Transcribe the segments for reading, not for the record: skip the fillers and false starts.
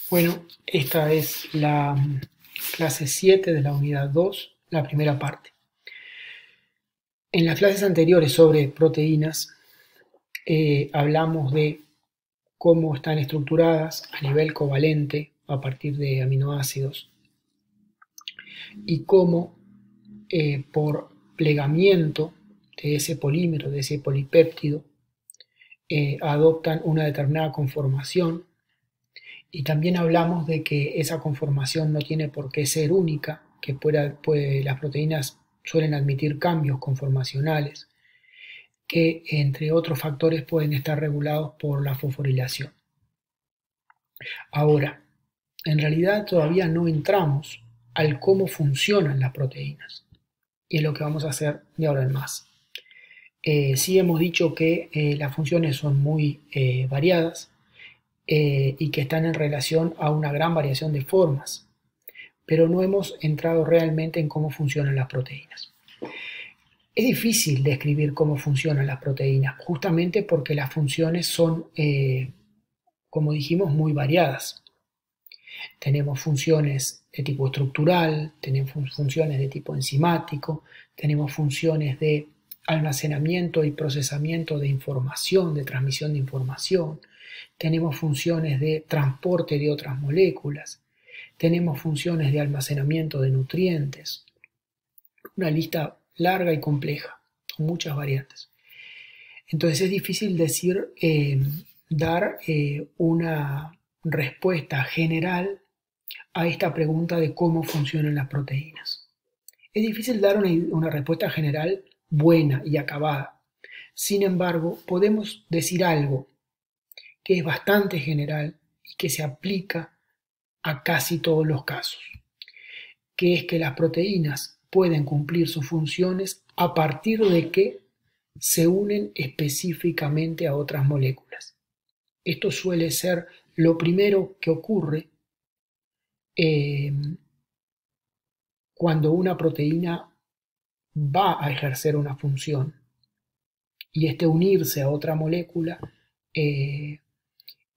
Bueno, esta es la clase 7 de la unidad 2, la primera parte. En las clases anteriores sobre proteínas hablamos de cómo están estructuradas a nivel covalente a partir de aminoácidos y cómo por plegamiento de ese polímero, de ese polipéptido, adoptan una determinada conformación. Y también hablamos de que esa conformación no tiene por qué ser única, que las proteínas suelen admitir cambios conformacionales, que entre otros factores pueden estar regulados por la fosforilación. Ahora, en realidad todavía no entramos al cómo funcionan las proteínas, y es lo que vamos a hacer de ahora en más. Sí hemos dicho que las funciones son muy variadas, y que están en relación a una gran variación de formas, pero no hemos entrado realmente en cómo funcionan las proteínas. Es difícil describir cómo funcionan las proteínas, justamente porque las funciones son, como dijimos, muy variadas. Tenemos funciones de tipo estructural, tenemos funciones de tipo enzimático, tenemos funciones de almacenamiento y procesamiento de información, de transmisión de información, tenemos funciones de transporte de otras moléculas, tenemos funciones de almacenamiento de nutrientes, una lista larga y compleja, con muchas variantes. Entonces es difícil dar una respuesta general a esta pregunta de cómo funcionan las proteínas. Es difícil dar una respuesta general buena y acabada. Sin embargo, podemos decir algo que es bastante general y que se aplica a casi todos los casos, que es que las proteínas pueden cumplir sus funciones a partir de que se unen específicamente a otras moléculas. Esto suele ser lo primero que ocurre cuando una proteína va a ejercer una función, y este unirse a otra molécula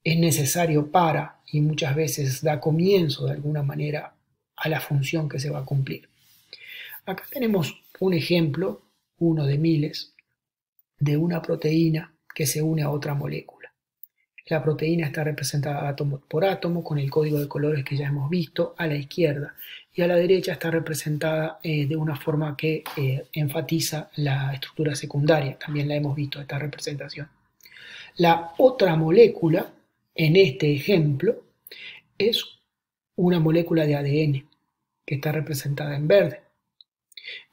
es necesario y muchas veces da comienzo de alguna manera a la función que se va a cumplir. Acá tenemos un ejemplo, uno de miles, de una proteína que se une a otra molécula. La proteína está representada átomo por átomo con el código de colores que ya hemos visto a la izquierda, y a la derecha está representada de una forma que enfatiza la estructura secundaria. También la hemos visto, esta representación. La otra molécula, en este ejemplo, es una molécula de ADN que está representada en verde.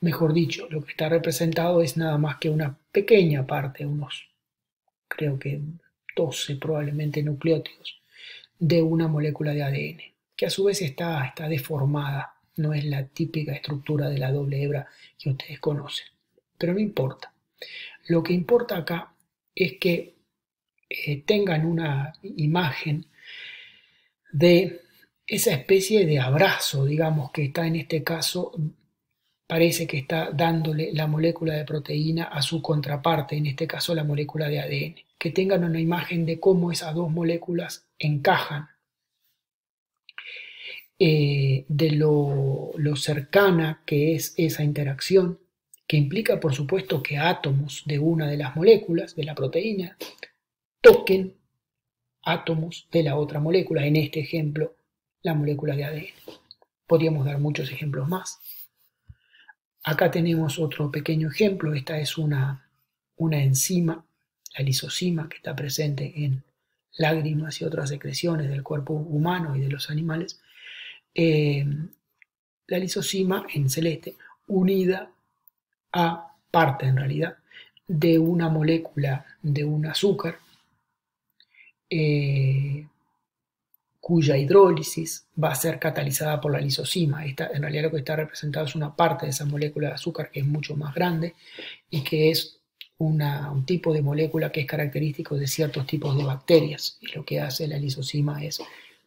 Mejor dicho, lo que está representado es nada más que una pequeña parte, creo que 12 probablemente nucleótidos de una molécula de ADN, que a su vez está deformada, no es la típica estructura de la doble hebra que ustedes conocen, pero no importa. Lo que importa acá es que tengan una imagen de esa especie de abrazo, digamos, que está en este caso, parece que está dándole la molécula de proteína a su contraparte, en este caso la molécula de ADN. Que tengan una imagen de cómo esas dos moléculas encajan, de lo cercana que es esa interacción, que implica por supuesto que átomos de una de las moléculas de la proteína toquen átomos de la otra molécula, en este ejemplo la molécula de ADN. Podríamos dar muchos ejemplos más. Acá tenemos otro pequeño ejemplo. Esta es una enzima, la lisozima, que está presente en lágrimas y otras secreciones del cuerpo humano y de los animales. La lisozima en celeste, unida a parte en realidad de una molécula de un azúcar, cuya hidrólisis va a ser catalizada por la lisozima. En realidad lo que está representado es una parte de esa molécula de azúcar que es mucho más grande y que es un tipo de molécula que es característico de ciertos tipos de bacterias, y lo que hace la lisozima es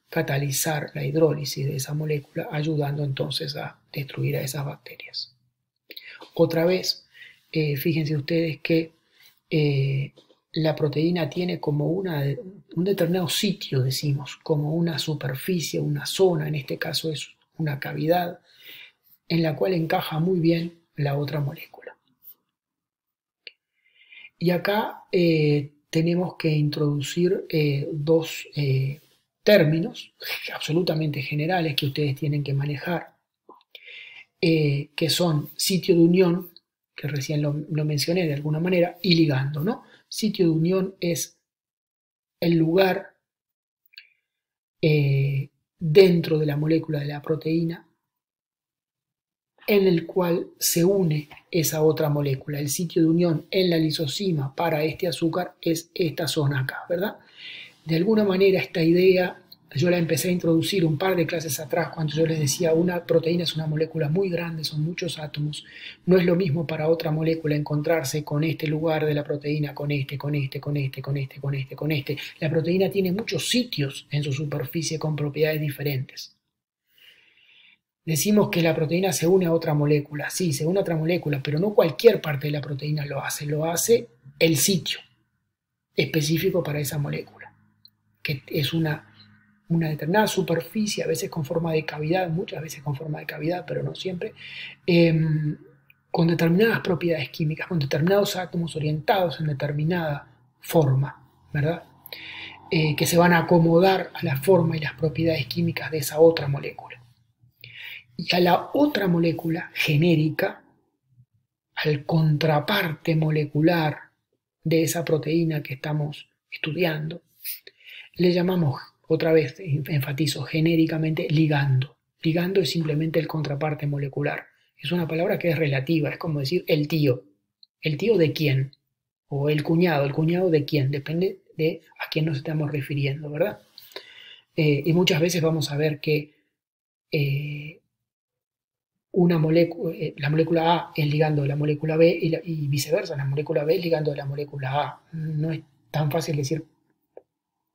catalizar la hidrólisis de esa molécula, ayudando entonces a destruir a esas bacterias. Otra vez, fíjense ustedes que la proteína tiene como un determinado sitio, decimos, como una superficie, una zona, en este caso es una cavidad, en la cual encaja muy bien la otra molécula. Y acá tenemos que introducir dos términos absolutamente generales que ustedes tienen que manejar, que son sitio de unión, que recién lo mencioné de alguna manera, y ligando, ¿no? Sitio de unión es el lugar dentro de la molécula de la proteína en el cual se une esa otra molécula. El sitio de unión en la lisosima para este azúcar es esta zona acá, ¿verdad? De alguna manera esta idea yo la empecé a introducir un par de clases atrás cuando yo les decía una proteína es una molécula muy grande, son muchos átomos. No es lo mismo para otra molécula encontrarse con este lugar de la proteína, con este, con este, con este, con este, con este, con este. La proteína tiene muchos sitios en su superficie con propiedades diferentes. Decimos que la proteína se une a otra molécula, sí, se une a otra molécula, pero no cualquier parte de la proteína lo hace el sitio específico para esa molécula, que es una determinada superficie, a veces con forma de cavidad, muchas veces con forma de cavidad, pero no siempre, con determinadas propiedades químicas, con determinados átomos orientados en determinada forma, ¿verdad? Que se van a acomodar a la forma y las propiedades químicas de esa otra molécula. Y a la otra molécula genérica, al contraparte molecular de esa proteína que estamos estudiando, le llamamos, otra vez enfatizo, genéricamente ligando. Ligando es simplemente el contraparte molecular. Es una palabra que es relativa, es como decir el tío. ¿El tío de quién? O el cuñado de quién, depende de a quién nos estamos refiriendo, ¿verdad? Y muchas veces vamos a ver que la molécula A es ligando a la molécula B y viceversa, la molécula B es ligando a la molécula A. No es tan fácil decir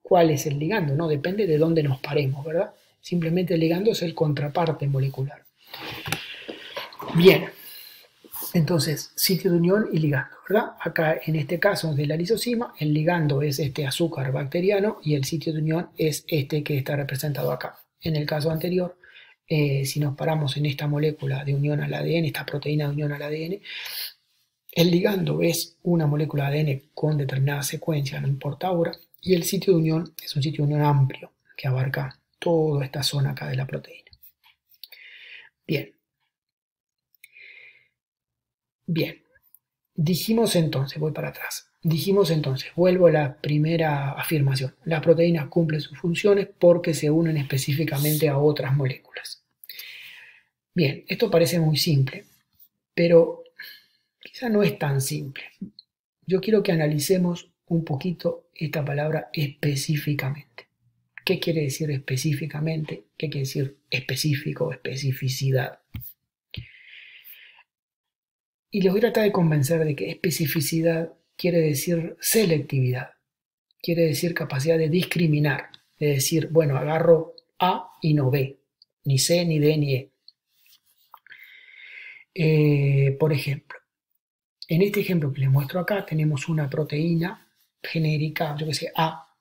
cuál es el ligando, ¿no? Depende de dónde nos paremos, ¿verdad? Simplemente el ligando es el contraparte molecular. Bien, entonces, sitio de unión y ligando, ¿verdad? Acá, en este caso de la lisosima, el ligando es este azúcar bacteriano y el sitio de unión es este que está representado acá. En el caso anterior, si nos paramos en esta molécula de unión al ADN, esta proteína de unión al ADN, el ligando es una molécula de ADN con determinada secuencia, no importa ahora, y el sitio de unión es un sitio de unión amplio que abarca toda esta zona acá de la proteína. Bien. Bien. Dijimos entonces, voy para atrás, dijimos entonces, vuelvo a la primera afirmación, las proteínas cumplen sus funciones porque se unen específicamente a otras moléculas. Bien, esto parece muy simple, pero quizá no es tan simple. Yo quiero que analicemos un poquito esta palabra específicamente. ¿Qué quiere decir específicamente? ¿Qué quiere decir específico, especificidad? Y les voy a tratar de convencer de que especificidad quiere decir selectividad, quiere decir capacidad de discriminar, de decir, bueno, agarro A y no B, ni C, ni D, ni E. Por ejemplo, en este ejemplo que les muestro acá tenemos una proteína genérica, yo que sé, A,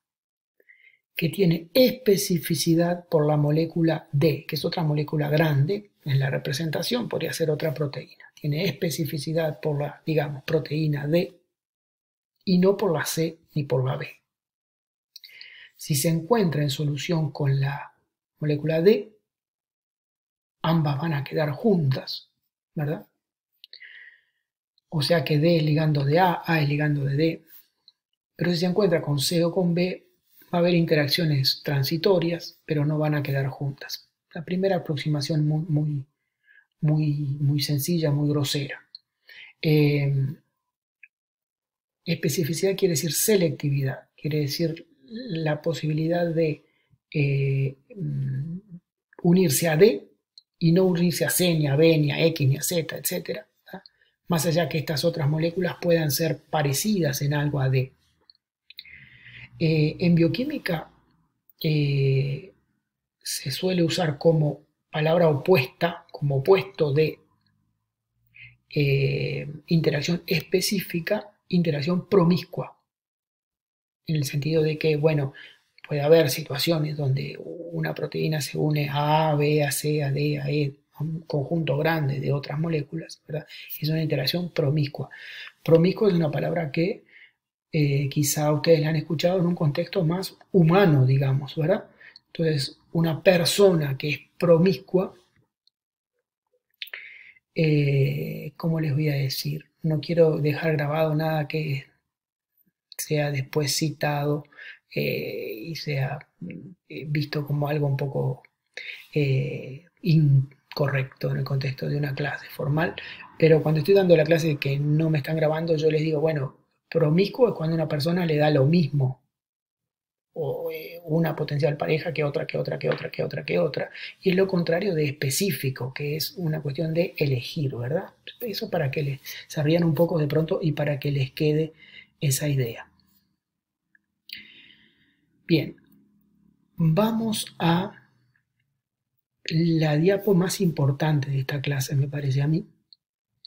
que tiene especificidad por la molécula D, que es otra molécula grande en la representación, podría ser otra proteína. Tiene especificidad por la, digamos, proteína D y no por la C ni por la B. Si se encuentra en solución con la molécula D, ambas van a quedar juntas, ¿verdad? O sea que D es ligando de A es ligando de D. Pero si se encuentra con C o con B, va a haber interacciones transitorias, pero no van a quedar juntas. La primera aproximación muy sencilla, muy grosera. Especificidad quiere decir selectividad, quiere decir la posibilidad de unirse a D y no unirse a C, ni a B, ni a X, ni a Z, etc. Más allá que estas otras moléculas puedan ser parecidas en algo a D. En bioquímica se suele usar como palabra opuesta, como opuesto de interacción específica, interacción promiscua. en el sentido de que, bueno, puede haber situaciones donde una proteína se une a A, B, a C, a D, a E, a un conjunto grande de otras moléculas, ¿verdad? Es una interacción promiscua. Promiscuo es una palabra que quizá ustedes la han escuchado en un contexto más humano, digamos, ¿verdad? Entonces, una persona que es promiscua, ¿cómo les voy a decir? No quiero dejar grabado nada que sea después citado y sea visto como algo un poco incorrecto en el contexto de una clase formal, pero cuando estoy dando la clase que no me están grabando, yo les digo, bueno, promiscuo es cuando una persona le da lo mismo, o una potencial pareja que otra, que otra, que otra, que otra, que otra, y es lo contrario de específico, que es una cuestión de elegir, ¿verdad? Eso para que se rían un poco de pronto y para que les quede esa idea. Bien, vamos a la diapo más importante de esta clase, me parece a mí,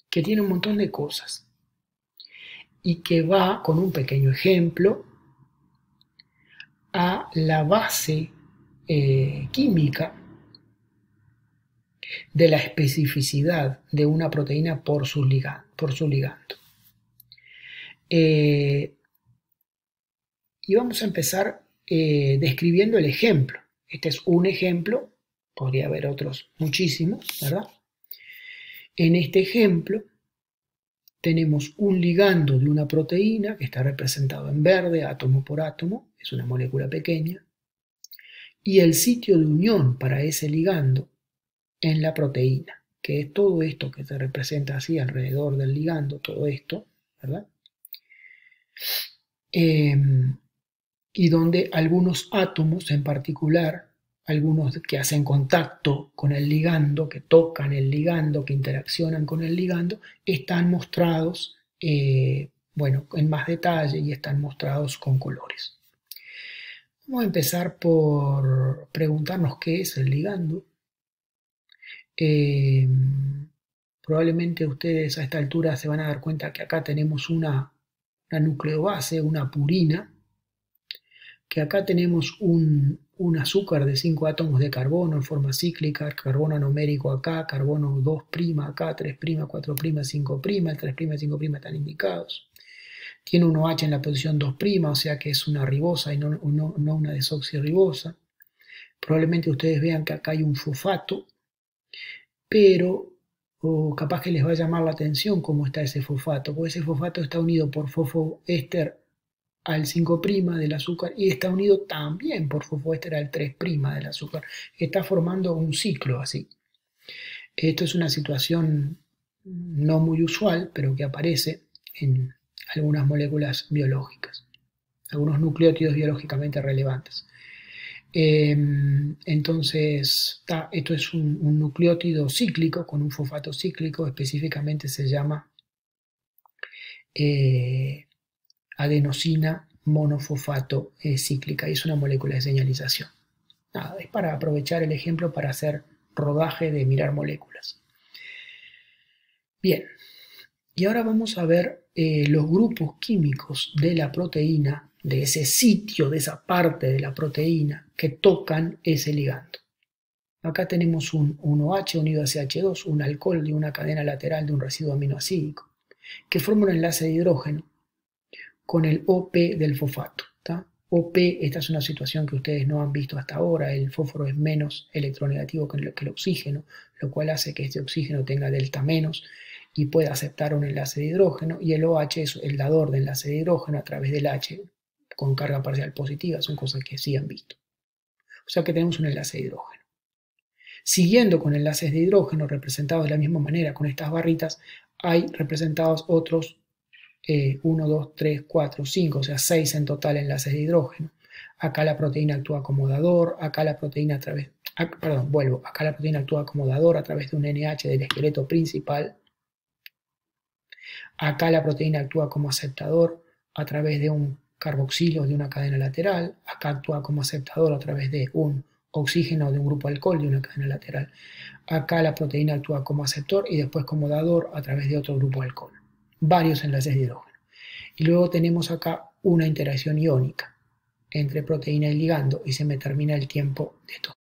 que tiene un montón de cosas y que va con un pequeño ejemplo a la base química de la especificidad de una proteína por su ligando. Y vamos a empezar describiendo el ejemplo. Este es un ejemplo, podría haber otros muchísimos, ¿verdad? En este ejemplo tenemos un ligando de una proteína que está representado en verde, átomo por átomo, es una molécula pequeña, y el sitio de unión para ese ligando en la proteína, que es todo esto que se representa así alrededor del ligando, todo esto, ¿verdad? Y donde algunos átomos en particular, algunos que hacen contacto con el ligando, que tocan el ligando, que interaccionan con el ligando, están mostrados, bueno, en más detalle y están mostrados con colores. Vamos a empezar por preguntarnos qué es el ligando. Probablemente ustedes a esta altura se van a dar cuenta que acá tenemos una nucleobase, una purina, que acá tenemos un azúcar de 5 átomos de carbono en forma cíclica, carbono anomérico acá, carbono 2' acá, 3', 4', 5', el 3' y 5' están indicados. Tiene un OH en la posición 2', o sea que es una ribosa y no una desoxirribosa. Probablemente ustedes vean que acá hay un fosfato, pero capaz que les va a llamar la atención cómo está ese fosfato, porque ese fosfato está unido por fosfoéster al 5' del azúcar y está unido también por fosfoéster al 3' del azúcar. Está formando un ciclo así. Esto es una situación no muy usual, pero que aparece en algunas moléculas biológicas, algunos nucleótidos biológicamente relevantes. Entonces, esto es un nucleótido cíclico con un fosfato cíclico, específicamente se llama adenosina monofosfato cíclica y es una molécula de señalización. Nada, es para aprovechar el ejemplo para hacer rodaje de mirar moléculas. Bien, y ahora vamos a ver los grupos químicos de la proteína, de ese sitio, de esa parte de la proteína que tocan ese ligando. Acá tenemos un OH unido a CH2, un alcohol de una cadena lateral de un residuo aminoacídico, que forma un enlace de hidrógeno con el OP del fosfato. OP, esta es una situación que ustedes no han visto hasta ahora, el fósforo es menos electronegativo que el oxígeno, lo cual hace que este oxígeno tenga delta menos y pueda aceptar un enlace de hidrógeno, y el OH es el dador de enlace de hidrógeno a través del H con carga parcial positiva, son cosas que sí han visto. O sea que tenemos un enlace de hidrógeno. Siguiendo con enlaces de hidrógeno representados de la misma manera con estas barritas, hay representados otros 1, 2, 3, 4, 5, o sea 6 en total enlaces de hidrógeno. Acá la proteína actúa como dador, acá la proteína acá la proteína actúa como dador a través de un NH del esqueleto principal. Acá la proteína actúa como aceptador a través de un carboxilo de una cadena lateral. Acá actúa como aceptador a través de un oxígeno de un grupo alcohol de una cadena lateral. Acá la proteína actúa como aceptor y después como dador a través de otro grupo alcohol. Varios enlaces de hidrógeno. Y luego tenemos acá una interacción iónica entre proteína y ligando y se me termina el tiempo de esto.